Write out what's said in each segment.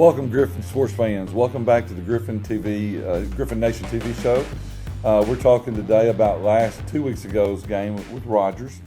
Welcome, Gryphon sports fans. Welcome back to the Gryphon Gryphon Nation TV show. We're talking today about 2 weeks ago's game with Rogers,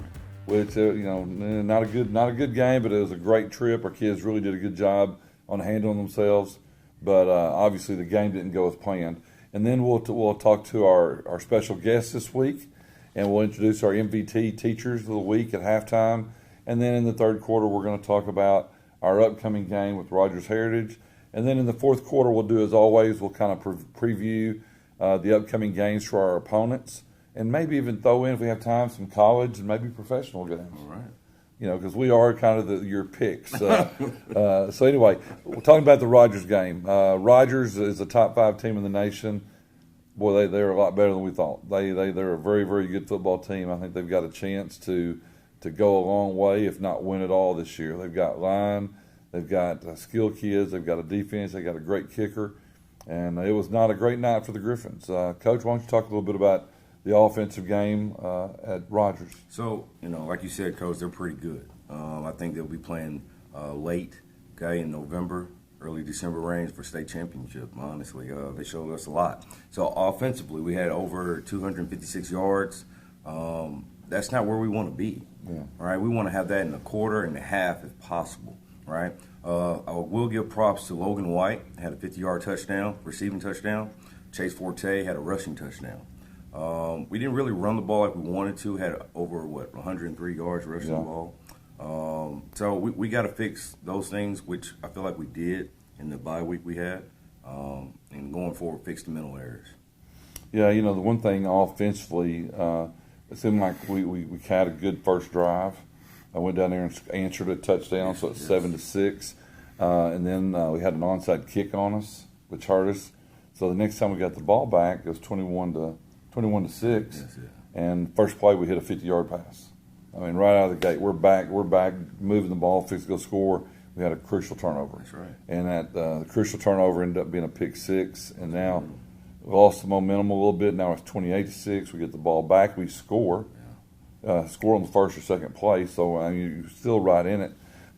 which not a good game, but it was a great trip. Our kids really did a good job on handling themselves, but obviously the game didn't go as planned. And then we'll talk to our special guests this week, and we'll introduce our MVT teachers of the week at halftime. And then in the third quarter, we're going to talk about our upcoming game with Rogers Heritage. And then in the fourth quarter, we'll do as always, we'll kind of preview the upcoming games for our opponents, and maybe even throw in, if we have time, some college and maybe professional games. All right. Because we are kind of your picks. So anyway, we're talking about the Rogers game. Rogers is a top 5 team in the nation. Boy, they're a lot better than we thought. They're a very, very good football team. I think they've got a chance to go a long way, if not win it all this year. They've got line, they've got skilled kids, they've got a defense, they've got a great kicker, and it was not a great night for the Gryphons. Coach, why don't you talk a little bit about the offensive game at Rogers? So, like you said, Coach, they're pretty good. I think they'll be playing late, in November, early December range for state championship, honestly. They showed us a lot. So offensively, we had over 256 yards. That's not where we want to be. Yeah. All right, we want to have that in a quarter and a half if possible. Right. I will give props to Logan White, had a 50-yard touchdown, receiving touchdown. Chase Forte had a rushing touchdown. We didn't really run the ball like we wanted to. Had over 103 yards rushing the ball. So we got to fix those things, which I feel like we did in the bye week we had, and going forward, fix the mental errors. Yeah, the one thing offensively. It seemed like we had a good first drive. I went down there and answered a touchdown, so it's 7-6. And then we had an onside kick on us, which hurt us. So the next time we got the ball back, it was 21-6. Yes, yeah. And first play, we hit a 50-yard pass. I mean, right out of the gate, we're back, moving the ball, fixed to go score. We had a crucial turnover. That's right. And the crucial turnover ended up being a pick six, and now we lost the momentum a little bit. Now it's 28-6. We get the ball back. We score. Score on the first or second play. So you're still right in it,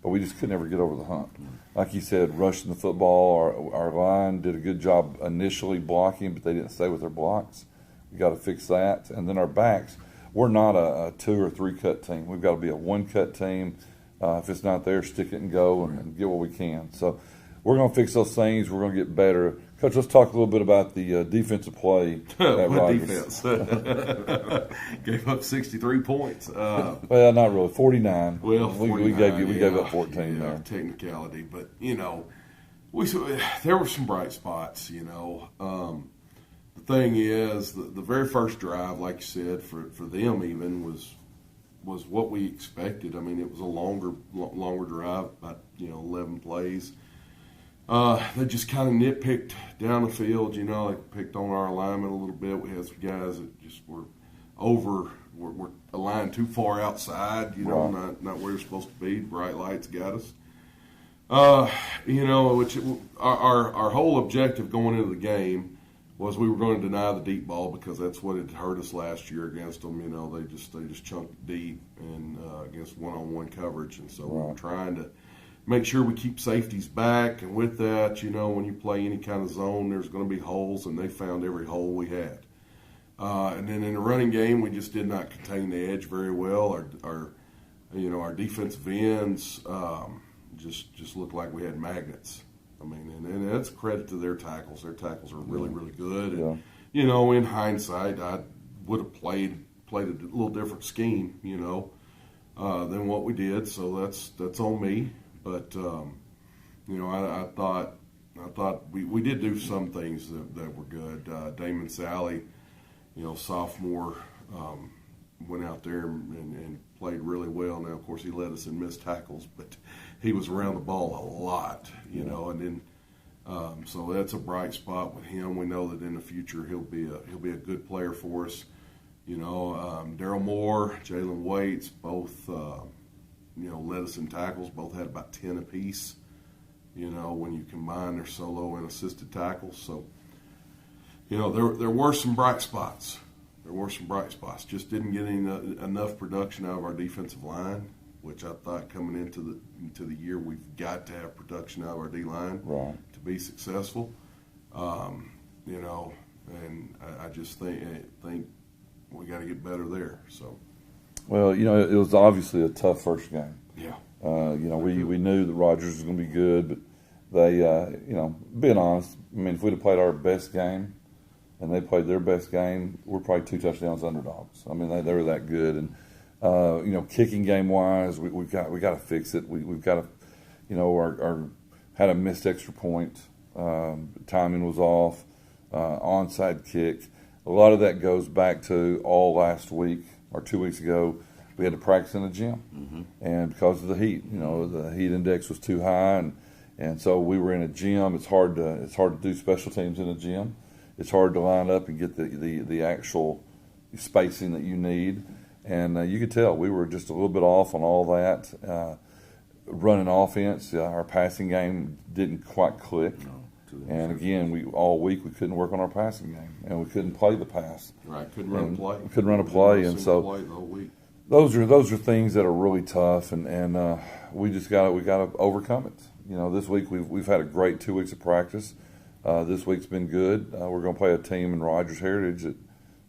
but we just could never get over the hump. Like you said, rushing the football. Our line did a good job initially blocking, but they didn't stay with their blocks. We got to fix that. And then our backs. We're not a 2 or 3 cut team. We've got to be a 1 cut team. If it's not there, stick it and go and get what we can. So we're going to fix those things. We're going to get better. Coach, let's talk a little bit about the defensive play at Rogers. Defense? Gave up 63 points. Well, not really. 49. Well, 49, we gave up 14 there. Technicality, but there were some bright spots. The thing is, the very first drive, like you said, for them even was what we expected. I mean, it was a longer drive, about 11 plays. They just kind of nitpicked down the field, they picked on our alignment a little bit. We had some guys that just were aligned too far outside, not where they're supposed to be. Bright lights got us. Which our whole objective going into the game was we were going to deny the deep ball because that's what had hurt us last year against them. They just chunked deep and against one-on-one coverage, and so we were trying to make sure we keep safeties back. And with that, when you play any kind of zone, there's going to be holes, and they found every hole we had. And then in the running game, we just did not contain the edge very well. Our defensive ends just looked like we had magnets. I mean, and that's a credit to their tackles. Their tackles are really, really good. And, in hindsight, I would have played a little different scheme, than what we did. So that's on me. But I thought we did do some things that were good. Damon Sally, sophomore, went out there and played really well. Now, of course, he led us in missed tackles, but he was around the ball a lot, and then so that's a bright spot with him. We know that in the future he'll be a good player for us. Daryl Moore, Jalen Waits, both led us in tackles. Both had about 10 apiece. When you combine their solo and assisted tackles, so there were some bright spots. Just didn't get enough production out of our defensive line, which I thought coming into the year we've got to have production out of our D line to be successful. You know, and I just think we got to get better there. So, well, you know, it was obviously a tough first game. Yeah. You know, we knew that Rogers was going to be good, but they, you know, being honest, I mean, if we'd have played our best game and they played their best game, we're probably 2 touchdowns underdogs. I mean, they were that good. And, you know, kicking game wise, we've got to fix it. We've got to, you know, our had a missed extra point. Timing was off. Onside kick. A lot of that goes back to all last week or 2 weeks ago. We had to practice in the gym, and because of the heat, you know, the heat index was too high, and so we were in a gym. It's hard to do special teams in a gym. It's hard to line up and get the actual spacing that you need, and you could tell we were just a little bit off on all that. Running offense, our passing game didn't quite click. No. And again, all week we couldn't work on our passing game, and we couldn't play the pass. Right, couldn't run a play. We couldn't run a play, and so play the whole week. Those are things that are really tough, and we just got to overcome it. You know, this week we've had a great 2 weeks of practice. This week's been good. We're going to play a team in Rogers Heritage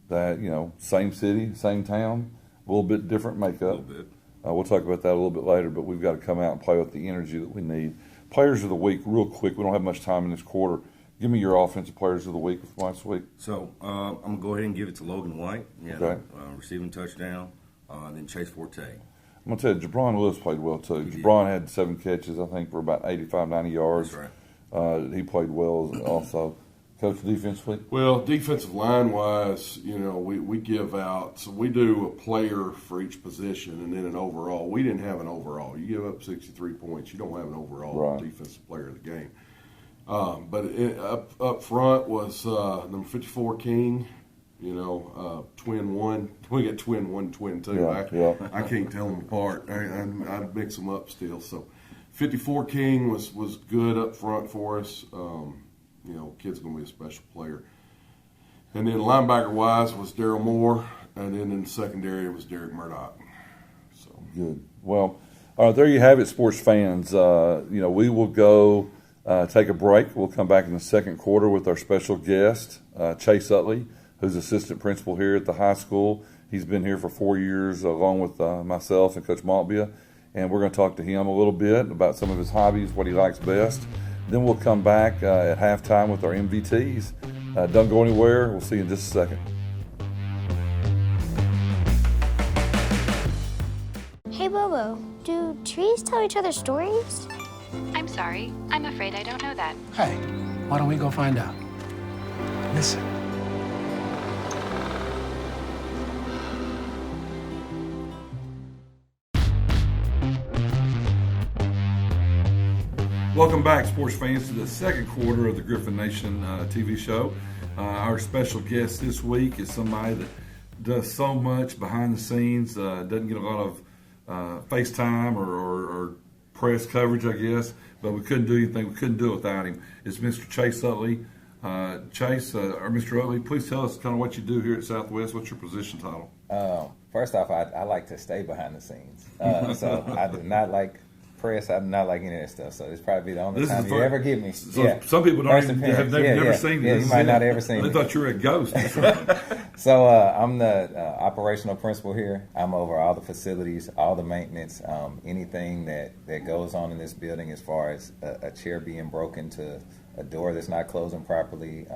that you know, same city, same town, a little bit different makeup. A little bit. We'll talk about that a little bit later, but we've got to come out and play with the energy that we need. Players of the week, real quick. We don't have much time in this quarter. Give me your offensive players of the week from last week. So I'm going to go ahead and give it to Logan White. He had okay. a receiving touchdown. Then Chase Forte. I'm going to tell you, Jabron Lewis played well, too. Jabron had 7 catches, I think, for about 85, 90 yards. That's right. He played well also. Coach, defensively? Well, defensive line-wise, you know, we give out. So we do a player for each position and then an overall. We didn't have an overall. You give up 63 points, you don't have an overall defensive player of the game. But up front was number 54, King. You know, twin 1. We got twin 1, twin 2. I can't tell them apart. I mix them up still. So 54, King was good up front for us. You know, kid's going to be a special player. And then linebacker-wise was Daryl Moore, and then in the secondary it was Derek Murdoch. So good. Well, all right, there you have it, sports fans. You know, we will go take a break. We'll come back in the second quarter with our special guest, Chase Utley, who's assistant principal here at the high school. He's been here for 4 years, along with myself and Coach Maltbia, and we're going to talk to him a little bit about some of his hobbies, what he likes best. Then we'll come back at halftime with our MVTs. Don't go anywhere. We'll see you in just a second. Hey, Bobo, do trees tell each other stories? I'm sorry. I'm afraid I don't know that. Hey, why don't we go find out? Listen. Welcome back, sports fans, to the second quarter of the Gryphon Nation TV show. Our special guest this week is somebody that does so much behind the scenes, doesn't get a lot of FaceTime or press coverage, I guess, but we couldn't do anything. We couldn't do it without him. It's Mr. Chase Utley. Chase, or Mr. Utley, please tell us kind of what you do here at Southwest. What's your position title? First off, I like to stay behind the scenes. So I do not like press. I do not like any of that stuff. So it's probably the only time you ever get me. So some people don't even have never seen this. Yeah, you might not ever seen They it. thought you were a ghost or something. So I'm the operational principal here. I'm over all the facilities, all the maintenance, anything that goes on in this building as far as a chair being broken to a door that's not closing properly.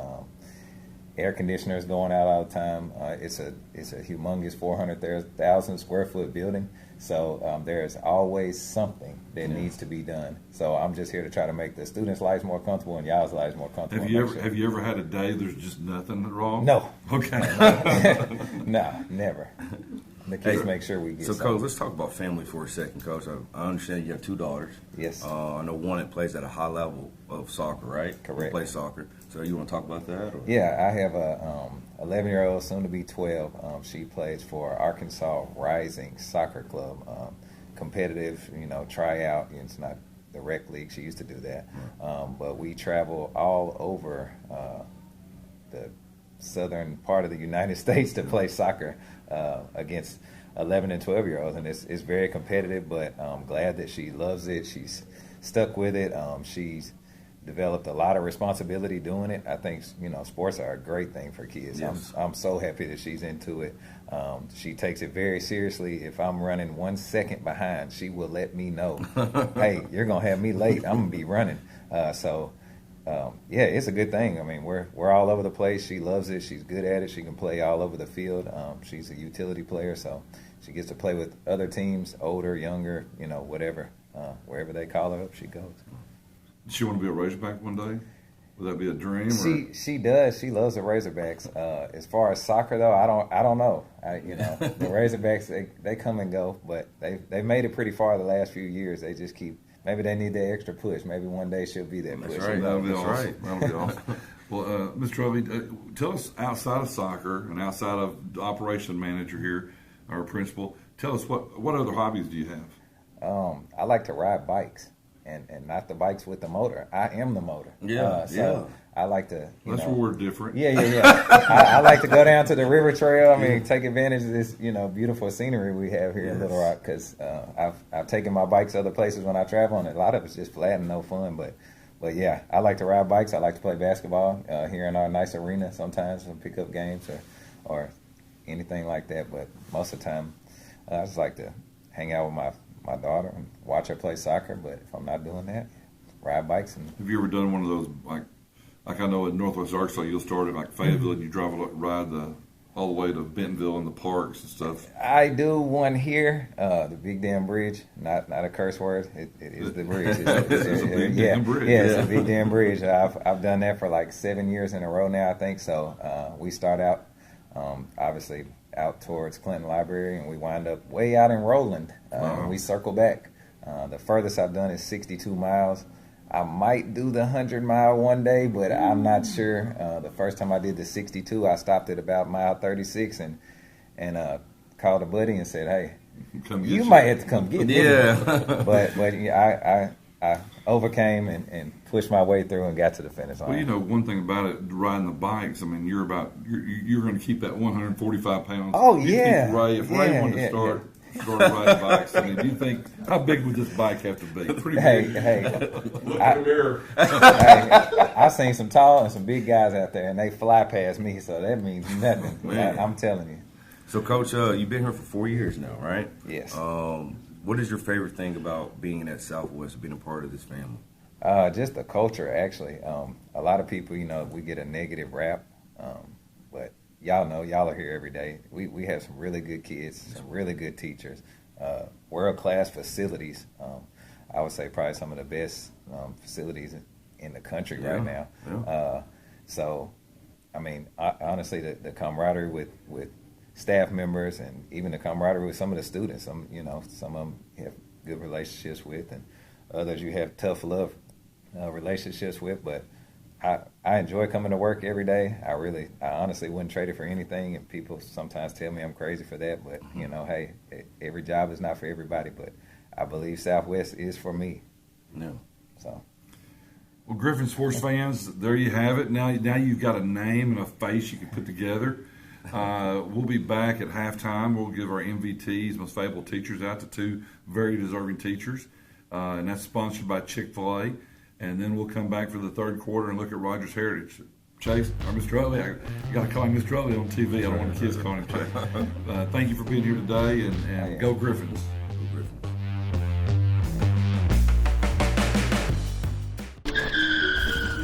Air conditioners going out all the time. It's a humongous 400,000 square foot building. So there's always something that needs to be done. So I'm just here to try to make the students' lives more comfortable and y'all's lives more comfortable. Have you ever had a day there's just nothing wrong? No. Okay. No, never. The kids make sure we get So, something. Coach, let's talk about family for a second, Coach. I understand you have 2 daughters. Yes. I know one that plays at a high level of soccer, right? Correct. Plays soccer. So you want to talk about that? Or? Yeah, I have a 11-year-old, soon to be 12. She plays for Arkansas Rising Soccer Club. Competitive, tryout. It's not the rec league. She used to do that. But we travel all over the southern part of the United States to play soccer against 11 and 12-year-olds, and it's very competitive, but I'm glad that she loves it. She's stuck with it. She's developed a lot of responsibility doing it. I think, sports are a great thing for kids. Yes. I'm so happy that she's into it. She takes it very seriously. If I'm running 1 second behind, she will let me know, hey, you're going to have me late. I'm going to be running. Yeah, it's a good thing. I mean, we're all over the place. She loves it. She's good at it. She can play all over the field. She's a utility player, so she gets to play with other teams, older, younger, whatever. Wherever they call her up, she goes. Does she want to be a Razorback one day? Would that be a dream? She does. She loves the Razorbacks. As far as soccer, though, I don't know. The Razorbacks, they come and go, but they made it pretty far the last few years. They just keep. Maybe they need that extra push. Maybe one day she'll be that push. Right. That'll be That's awesome. right. That'll be awesome. Well, Ms. Trubby, tell us, outside of soccer and outside of the operation manager here, our principal, tell us what other hobbies do you have? I like to ride bikes, and not the bikes with the motor. I am the motor. Yeah. I like to. That's where we're different. Yeah. I like to go down to the river trail. I mean, take advantage of this, beautiful scenery we have here in Little Rock. Because I've taken my bikes other places when I travel, and a lot of it's just flat and no fun. But yeah, I like to ride bikes. I like to play basketball here in our nice arena sometimes for pickup games or anything like that. But most of the time, I just like to hang out with my daughter and watch her play soccer. But if I'm not doing that, ride bikes. And Have you ever done one of those, like I know in Northwest Arkansas, you'll start at Fayetteville and you ride all the way to Bentonville and the parks and stuff? I do one here, the Big Damn Bridge. Not a curse word. It is the bridge. It's a big damn bridge. Yeah, it's a big damn bridge. I've done that for like 7 years in a row now, I think. So we start out, obviously, out towards Clinton Library, and we wind up way out in Roland. And we circle back. The furthest I've done is 62 miles. I might do the 100-mile one day, but I'm not sure. The first time I did the 62, I stopped at about mile 36 and called a buddy and said, "Hey, you might have to come get me." Yeah. but I overcame and pushed my way through and got to the finish line. Well, one thing about it, riding the bikes, I mean, you're going to keep that 145 pounds. Oh, You yeah. think Ray, if Ray wanted to start riding bikes, I mean, do you think, how big would this bike have to be? Pretty big. Hey, Look in the mirror. I've seen some tall and some big guys out there, and they fly past me, so that means nothing. Man. I'm telling you. So, Coach, you've been here for 4 years now, right? Yes. What is your favorite thing about being at Southwest, being a part of this family? Just the culture, actually. A lot of people, we get a negative rap, but y'all are here every day. We have some really good kids, some really good teachers, world-class facilities. I would say probably some of the best facilities in the country right now. Yeah. So, I mean, honestly, the camaraderie with staff members and even the camaraderie with some of the students, some of them you have good relationships with, and others you have tough love relationships with. But I enjoy coming to work every day. I honestly wouldn't trade it for anything, and people sometimes tell me I'm crazy for that. But hey, every job is not for everybody. But I believe Southwest is for me. No. So. Well, Gryphon sports fans, there you have it. Now you've got a name and a face you can put together. We'll be back at halftime. We'll give our MVTs, most valuable teachers, out to 2 very deserving teachers, and that's sponsored by Chick-fil-A. And then we'll come back for the third quarter and look at Rogers Heritage. Chase, or Mr. Utley, I got to call him Mr. Utley on TV. I don't want the kids calling him Chase. Thank you for being here today, and go Gryphons.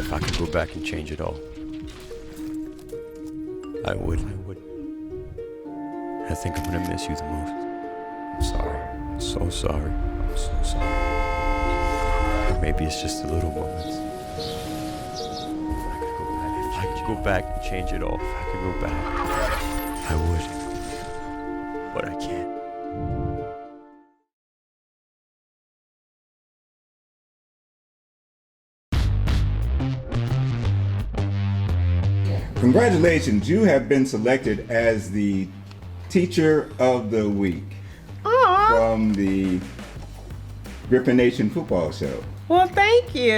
If I could go back and change it all, I would. I think I'm gonna miss you the most. I'm sorry. I'm so sorry. I'm so sorry. Or maybe it's just the little moments. If I could go back and change it all, if I could go back, I would. But I can't. Congratulations, you have been selected as the Teacher of the Week from the Gryphon Nation Football Show. Well, thank you.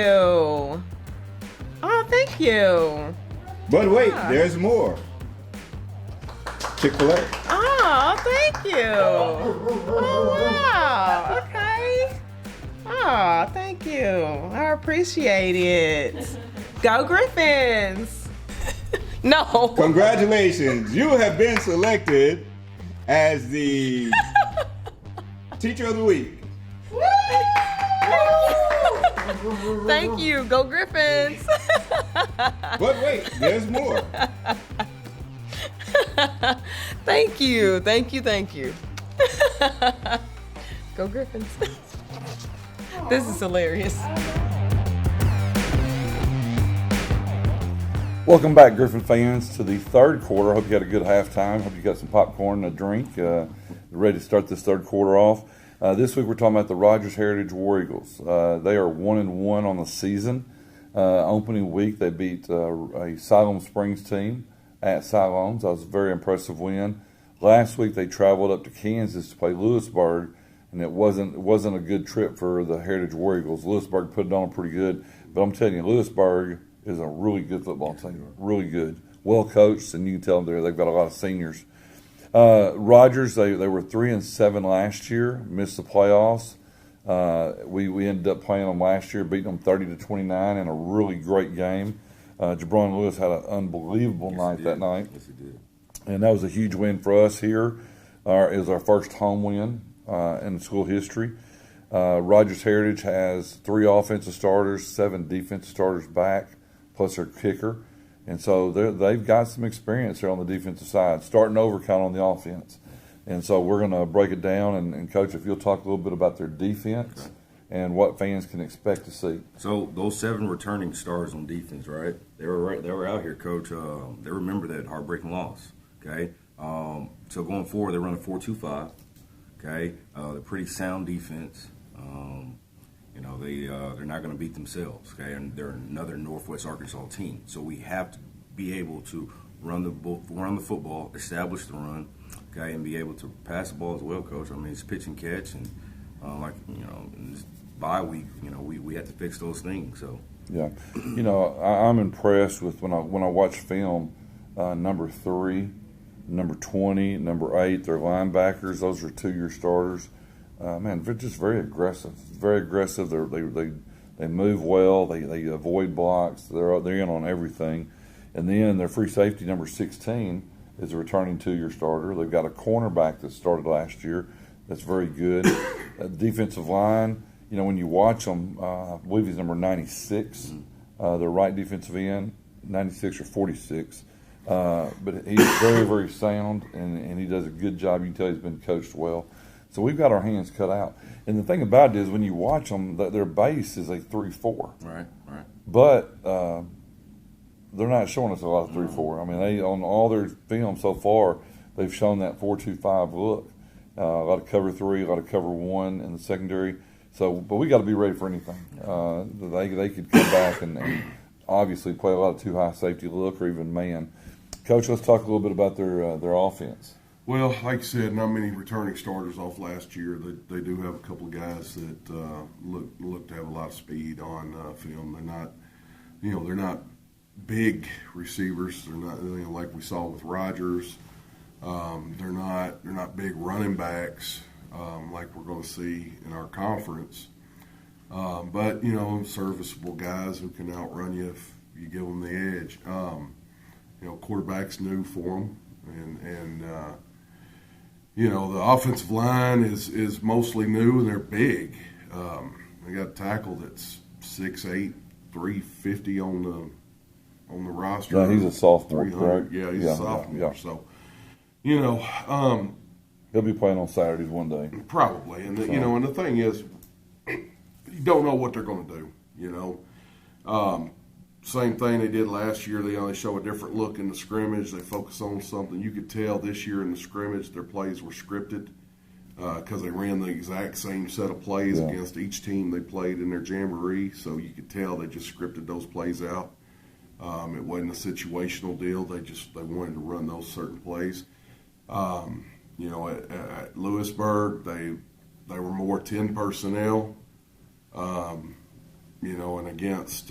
Oh, thank you. But wait, there's more. Chick-fil-A. Oh, Oh, thank you. Oh, wow. Okay. Oh, thank you. I appreciate it. Go Griffins. No. Congratulations. You have been selected as the Teacher of the Week. Thank you. Go Griffins. But wait, there's more. Thank you. Thank you. Thank you. Go Griffins. This is hilarious. Welcome back, Gryphon fans, to the third quarter. Hope you had a good halftime. Hope you got some popcorn and a drink. Ready to start this third quarter off. This week we're talking about the Rogers Heritage War Eagles. They are 1-1 on the season. Opening week they beat a Siloam Springs team at Siloam. That was a very impressive win. Last week they traveled up to Kansas to play Lewisburg, and it wasn't a good trip for the Heritage War Eagles. Lewisburg put it on pretty good, but I'm telling you, Lewisburg is a really good football team. Really good, well coached, and you can tell them they've got a lot of seniors. Rogers, they were 3-7 last year, missed the playoffs. We ended up playing them last year, beating them 30-29 in a really great game. Jabron Lewis had an unbelievable night that night. Yes, he did. And that was a huge win for us here. It was our first home win in school history. Rogers Heritage has 3 offensive starters, 7 defensive starters back, plus their kicker. And so they've got some experience there on the defensive side, starting over kind of on the offense. And so we're going to break it down. And Coach, if you'll talk a little bit about their defense and what fans can expect to see. So those 7 returning stars on defense, right? They were out here, Coach. They remember that heartbreaking loss. Okay. So going forward, they're running 4-2-5. Okay. They're pretty sound defense. They're not going to beat themselves. Okay, and they're another Northwest Arkansas team. So we have to be able to run the football, establish the run. Okay, and be able to pass the ball as well, Coach. I mean, it's pitch and catch, and in this bye week, we had to fix those things. So yeah, I'm impressed with when I watch film. Number 3, number 20, number 8, they're linebackers. Those are 2-year starters. Man, they're just very aggressive. Very aggressive. They move well. They avoid blocks. They're in on everything. And then their free safety number 16 is a returning 2-year starter. They've got a cornerback that started last year that's very good. Defensive line, when you watch them, I believe he's number 96. Their right defensive end, 96 or 46. But he's very, very sound, and he does a good job. You can tell he's been coached well. So we've got our hands cut out. And the thing about it is when you watch them, their base is a 3-4. Right. But they're not showing us a lot of 3-4. I mean, they on all their film so far, they've shown that 4-2-5 look. A lot of cover 3, a lot of cover 1 in the secondary. So, but we got to be ready for anything. They could come back and obviously play a lot of 2-high safety look or even man. Coach, let's talk a little bit about their offense. Well, like I said, not many returning starters off last year. They do have a couple of guys that look to have a lot of speed on film. They're not big receivers. They're not like we saw with Rogers. They're not big running backs like we're going to see in our conference. But serviceable guys who can outrun you if you give them the edge. Quarterback's new for them, and the offensive line is mostly new, and they're big. They got a tackle that's 6'8", 350 on the roster. No, he's a sophomore, right? Yeah, he's a sophomore. Yeah. So, he'll be playing on Saturdays one day. Probably, and and the thing is, you don't know what they're going to do. Same thing they did last year. They show a different look in the scrimmage. They focus on something. You could tell this year in the scrimmage their plays were scripted because they ran the exact same set of plays against each team they played in their jamboree. So you could tell they just scripted those plays out. It wasn't a situational deal. They wanted to run those certain plays. At Lewisburg, they were more 10 personnel. And against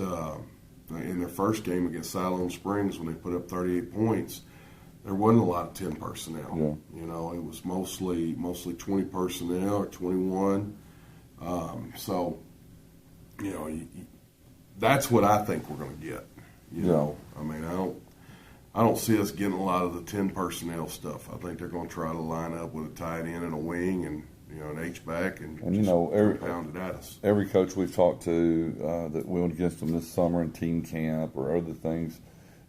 in their first game against Siloam Springs when they put up 38 points, there wasn't a lot of 10 personnel. Yeah. You know, it was mostly 20 personnel or 21. So, you know, that's what I think we're going to get. You know, I mean, I don't see us getting a lot of the 10 personnel stuff. I think they're going to try to line up with a tight end and a wing and, you know, an H-back and you know, pound it at us. Every coach we've talked to that went against them this summer in team camp or other things,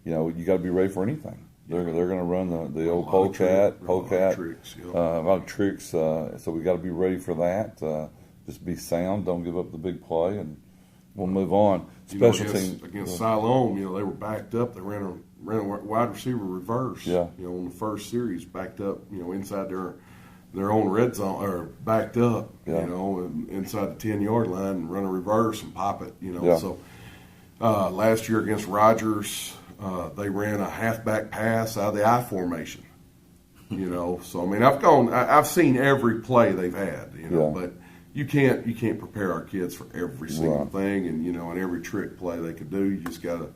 you know, you got to be ready for anything. They're going to run the old polecat, a lot of tricks. So we got to be ready for that. Just be sound. Don't give up the big play, and we'll move on. Special teams against Siloam, you know, they were backed up. They ran a wide receiver reverse. Yeah. You know, in the first series, backed up. You know, inside their own red zone or backed up. Yeah. You know, and inside the 10-yard line, and run a reverse and pop it. You know, Yeah. so last year against Rogers, they ran a halfback pass out of the I formation. You know, so I mean, I've seen every play they've had. You know, but you can't prepare our kids for every single thing, and you know, and every trick play they could do. You just got to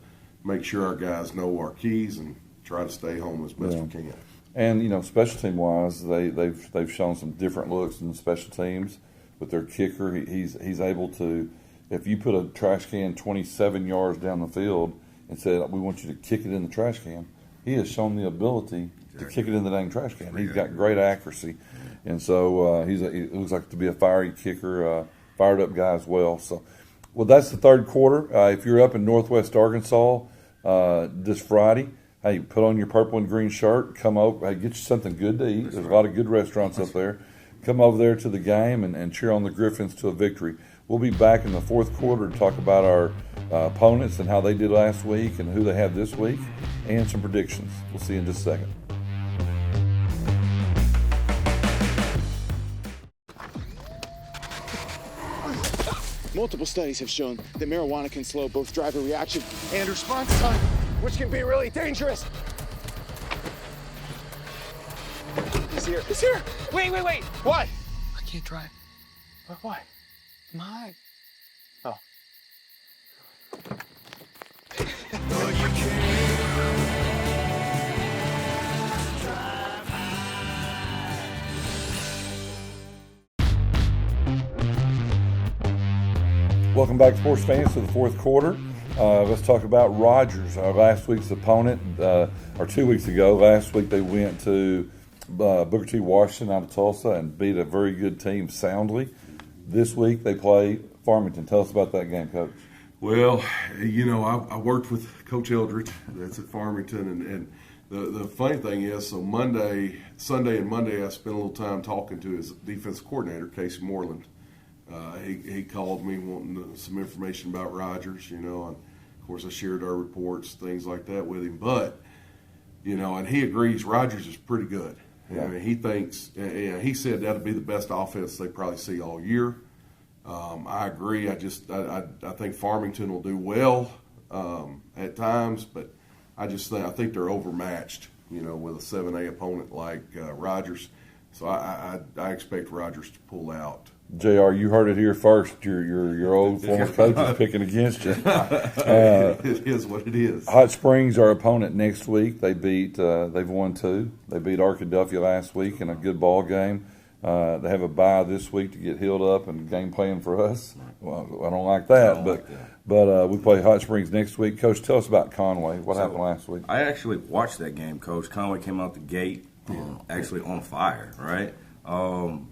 make sure our guys know our keys and try to stay home as best we can. And you know, special team wise, they've shown some different looks in the special teams. With their kicker, he's able to, if you put a trash can 27 yards down the field and said we want you to kick it in the trash can, he has shown the ability to kick it in the dang trash can. He's got great accuracy, and so he looks like to be a fiery kicker, fired up guy as well. So, well, that's the third quarter. If you're up in Northwest Arkansas this Friday, hey, put on your purple and green shirt. Come over, hey, get you something good to eat. There's a lot of good restaurants up there. Come over there to the game and cheer on the Gryphons to a victory. We'll be back in the fourth quarter to talk about our opponents and how they did last week and who they have this week and some predictions. We'll see you in just a second. Multiple studies have shown that marijuana can slow both driver reaction and response time, which can be really dangerous. He's here. He's here. Wait. What? I can't drive. Why? I'm high. Oh. Welcome back, sports fans, to the fourth quarter. Let's talk about Rogers, our last week's opponent, or 2 weeks ago. Last week they went to Booker T. Washington out of Tulsa and beat a very good team soundly. This week they play Farmington. Tell us about that game, Coach. Well, you know, I worked with Coach Eldridge. That's at Farmington, and the funny thing is, so Sunday and Monday, I spent a little time talking to his defense coordinator, Casey Moreland. He called me wanting some information about Rogers, you know, and of course I shared our reports, things like that with him. But, you know, and he agrees Rogers is pretty good. I mean, he thinks, he said that'll be the best offense they probably see all year. I agree. I think Farmington will do well at times, but I think they're overmatched, you know, with a 7A opponent like Rogers. So I expect Rogers to pull out. JR, you heard it here first. Your old former coach is picking against you. It is what it is. Hot Springs, our opponent next week. They've won 2. They beat Arkadelphia last week in a good ball game. They have a bye this week to get healed up and game plan for us. Well, I don't like that, but we play Hot Springs next week. Coach, tell us about Conway. What happened last week? I actually watched that game, Coach. Conway came out the gate actually on fire, right?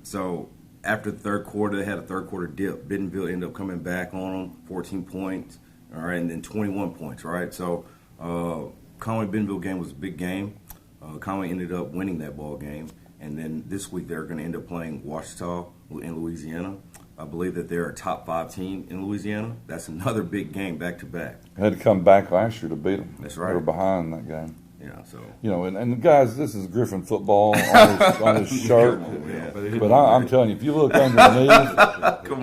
So after the third quarter, they had a third quarter dip. Bentonville ended up coming back on them, 14 points, all right, and then 21 points, right? So Conway-Bentonville game was a big game. Conway ended up winning that ball game. And then this week they're going to end up playing Ouachita in Louisiana. I believe that they're a top 5 team in Louisiana. That's another big game back-to-back. They had to come back last year to beat them. That's right. They were behind that game. Yeah, so. You know, and guys, this is Gryphon football on his shirt. But I'm telling you, if you look underneath,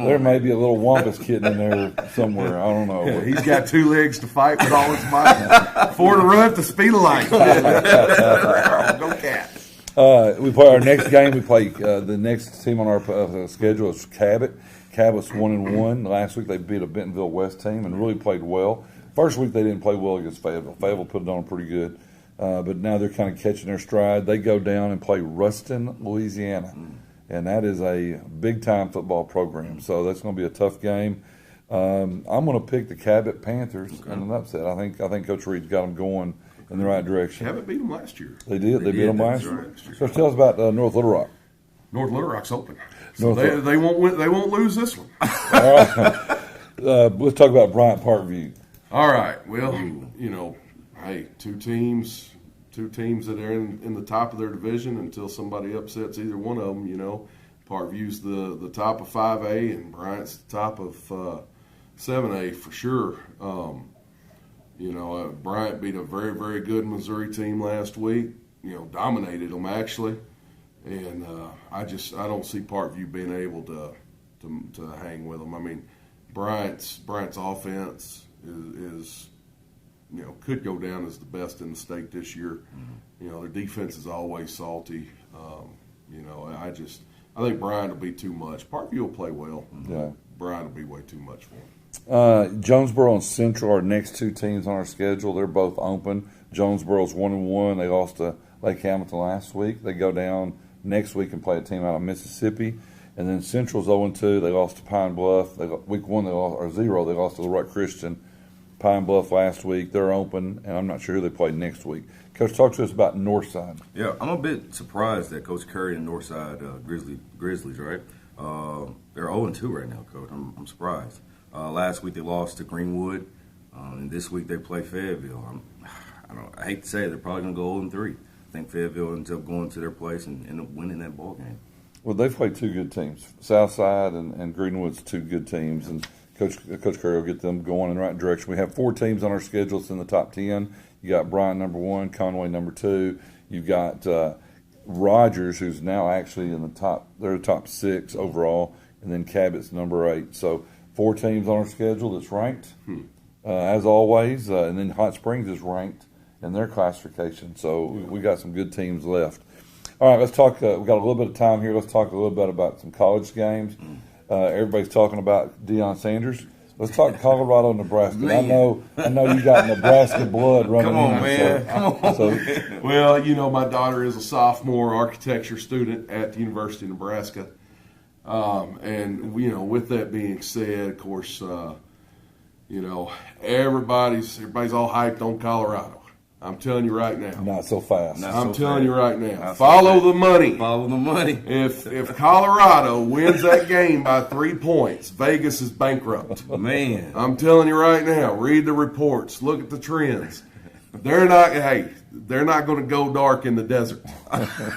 there may be a little Wampus kitten in there somewhere. I don't know. Yeah, he's got 2 legs to fight with all his might. 4 to run at the speed of light. Go Cats. We play our next game. We play the next team on our schedule is Cabot. Cabot's 1-1. Last week they beat a Bentonville West team and really played well. First week they didn't play well against Fayetteville. Fayetteville put it on pretty good. but now they're kind of catching their stride. They go down and play Ruston, Louisiana, and that is a big-time football program. So that's going to be a tough game. I'm going to pick the Cabot Panthers in an upset. I think Coach Reed's got them going in the right direction. Cabot beat them last year. They did. They beat them last year. So tell us about North Little Rock. North Little Rock's open. So they won't win, they won't lose this one. All right. Let's talk about Bryant Parkview. All right. Well, hey, two teams that are in the top of their division until somebody upsets either one of them. Parkview's the top of 5A and Bryant's the top of 7A for sure. Bryant beat a very, very good Missouri team last week. Dominated them actually, and I don't see Parkview being able to hang with them. I mean, Bryant's offense is could go down as the best in the state this year. Their defense is always salty. I think Bryant will be too much. Parkview will play well. Yeah. Bryant will be way too much for him. Jonesboro and Central are next two teams on our schedule. They're both open. Jonesboro's 1-1. They lost to Lake Hamilton last week. They go down next week and play a team out of Mississippi. And then Central's 0-2. They lost to Pine Bluff. Week 1 they lost, or 0. They lost to Leroy Christian. Pine Bluff last week. They're open, and I'm not sure who they play next week. Coach, talk to us about Northside. Yeah, I'm a bit surprised that Coach Curry and Northside Grizzlies, right? They're 0-2 right now, Coach. I'm surprised. Last week they lost to Greenwood, and this week they play Fayetteville. I hate to say it, they're probably going to go 0-3. I think Fayetteville ends up going to their place and end up winning that ball game. Well, they've played two good teams. Southside and Greenwood's two good teams, and Coach Curry will get them going in the right direction. We have 4 teams on our schedule that's in the top 10. You got Bryant number 1, Conway number 2. You've got Rogers, who's now actually in the top. They're the top 6 overall, and then Cabot's number 8. So 4 teams on our schedule that's ranked, as always, and then Hot Springs is ranked in their classification. So we got some good teams left. All right, let's talk. We've got a little bit of time here. Let's talk a little bit about some college games. Everybody's talking about Deion Sanders. Let's talk Colorado, Nebraska. I know you got Nebraska blood running Come on, in. Man. Come on, man. Well, my daughter is a sophomore architecture student at the University of Nebraska. And, with that being said, of course, everybody's all hyped on Colorado. I'm telling you right now. Not so fast. I'm telling you right now. Follow the money. Follow the money. If Colorado wins that game by 3 points, Vegas is bankrupt. Man. I'm telling you right now. Read the reports. Look at the trends. They're not going to go dark in the desert.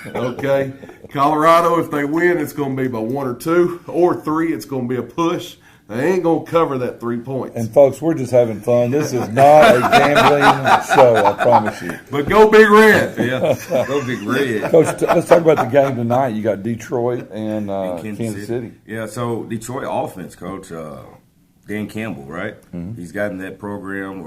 Okay? Colorado, if they win, it's going to be by 1 or 2 or 3. It's going to be a push. They ain't going to cover that 3 points. And, folks, we're just having fun. This is not a gambling show, I promise you. But go Big Red. Yeah, go Big Red. Coach, let's talk about the game tonight. You got Detroit and Kansas City. Yeah, so Detroit offense, Coach, Dan Campbell, right? Mm-hmm. He's gotten that program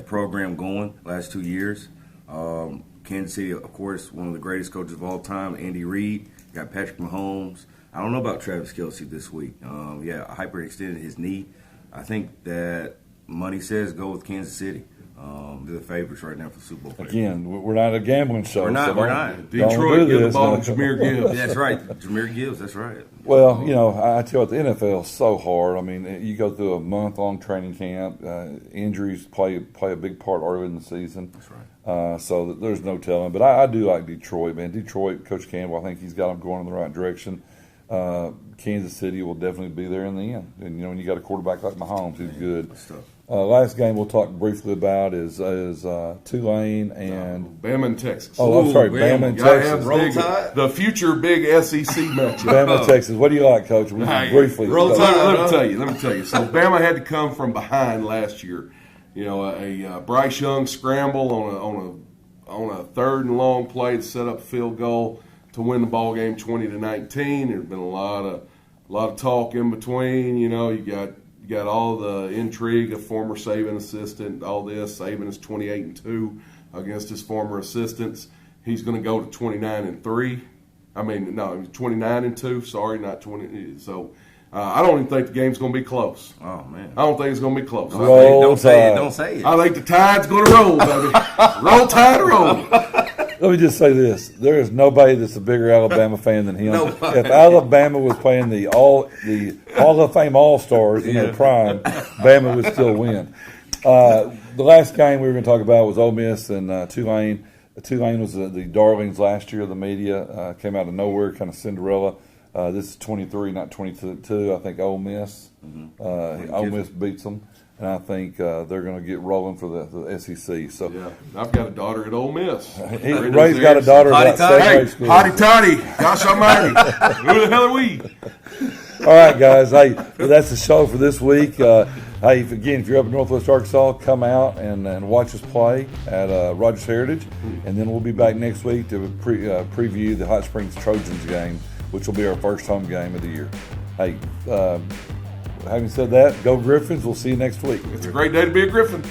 program going last 2 years. Kansas City, of course, one of the greatest coaches of all time, Andy Reid. Got Patrick Mahomes. I don't know about Travis Kelce this week. Hyperextended his knee. I think that money says go with Kansas City. They're the favorites right now for the Super Bowl. Again, we're not a gambling show. We're not. Detroit, give the ball to Jahmyr Gibbs. That's right. Jahmyr Gibbs, that's right. Well, I tell you what, the NFL is so hard. I mean, you go through a month-long training camp. Injuries play a big part early in the season. That's right. So there's no telling. But I do like Detroit, man. Detroit, Coach Campbell, I think he's got them going in the right direction. Kansas City will definitely be there in the end. And, when you got a quarterback like Mahomes, who's good. Last game we'll talk briefly about is Tulane and Bama and Texas. Oh, I'm sorry, Bama and Texas. The future big SEC matchup. Bama and Texas. What do you like, Coach? Briefly. Let me tell you. So Bama had to come from behind last year. A Bryce Young scramble on a 3rd and long play to set up a field goal to win the ball game 20-19. There's been a lot of talk in between. You got all the intrigue of former Saban assistant, all this. Saban is 28-2 against his former assistants. He's going to go to 29-3. I mean, no, 29-2. Sorry, not 20. So I don't even think the game's going to be close. Oh, man. I don't think it's going to be close. Don't say it. Don't say it. I think the Tide's going to roll, baby. Roll Tide, roll. Let me just say this: there is nobody that's a bigger Alabama fan than him. Nobody. If Alabama was playing the Hall of Fame All Stars in their prime, Bama would still win. The last game we were going to talk about was Ole Miss and Tulane. Tulane was the darlings last year of the media. Came out of nowhere, kind of Cinderella. This is 23, not 22. I think Ole Miss. Ole Miss beats them. And I think they're going to get rolling for the SEC. So Yeah, I've got a daughter at Ole Miss. Ray's got a daughter at Hey, State School. hotty toddy. Gosh almighty. Who the hell are we? All right, guys. Hey, that's the show for this week. Hey, if you're up in Northwest Arkansas, come out and watch us play at Rogers Heritage. And then we'll be back next week to preview the Hot Springs Trojans game, which will be our first home game of the year. Hey, having said that, go Griffins. We'll see you next week. It's a great day to be a Gryphon.